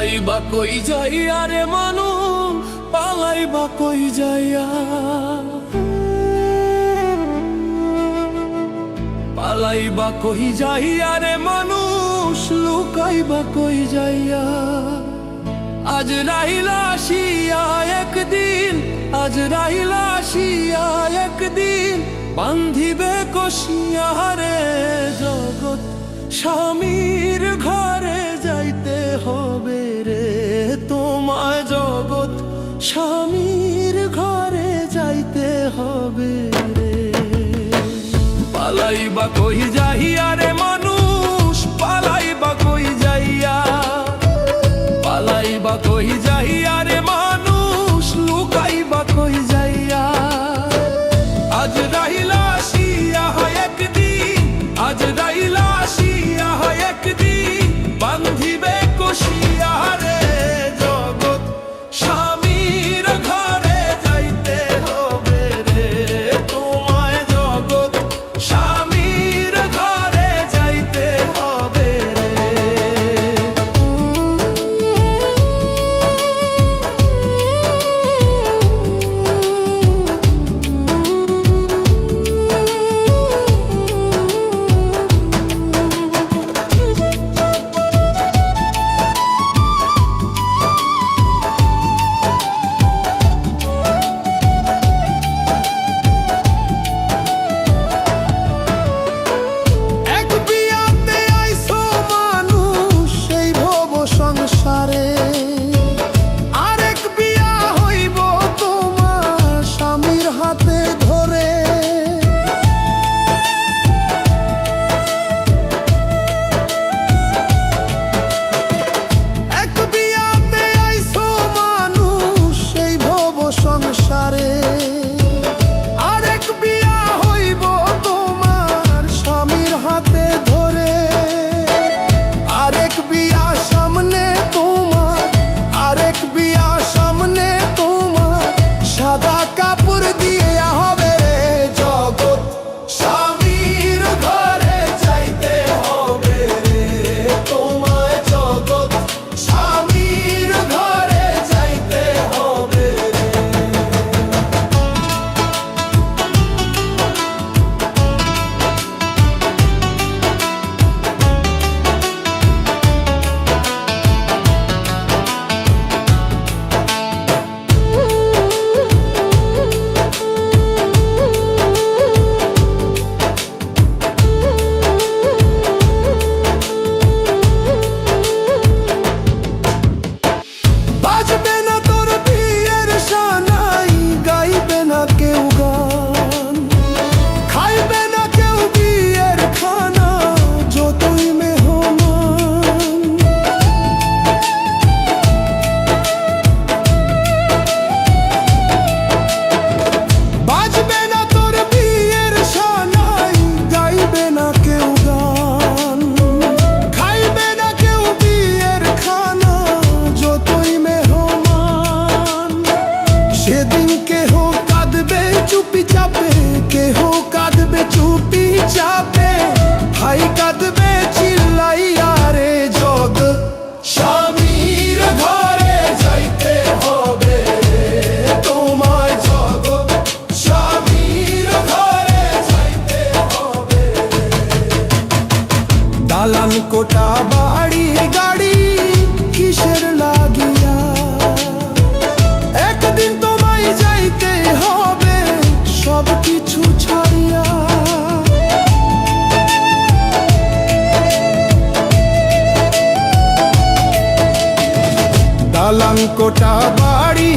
পালাইবা কই যাইয়া রে মানুষ, পালাইবা কই যাইয়া, পালাইবা কই যাইয়া রে মানুষ, লুকাইবা কই যাইয়া। আজ রাইলা আসিয়া একদিন, আজ রাইলা আসিয়া একদিন, বান্ধিবে কষিয়া রে জগৎ। স্বামীর ঘরে যাইতে হবে রে তোমায় জগৎ, স্বামীর ঘরে যাইতে হবে রে। পালাইবা কই যাইয়া রে মানুষ, পালাইবা কই যাইয়া, পালাইবা কই যাইয়া রে মানুষ, লুকাইবা কই যাইয়া। আজ রাইলা আসিয়া একদিন, আজ রাইলা আসিয়া একদিন, বান্ধিবে কষিয়া রে জগৎ। স্বামীর ঘরে যাইতে হবে রে তোমায় জগৎ, স্বামীর ঘরে যাইতে হবে রে। দালান কোটা বাড়ি গাড়ি কিসের লাগিয়া, একদিন তোমায় যাইতে হবে সব কিছু ছাড়িয়া। দালান কোটা বাড়ি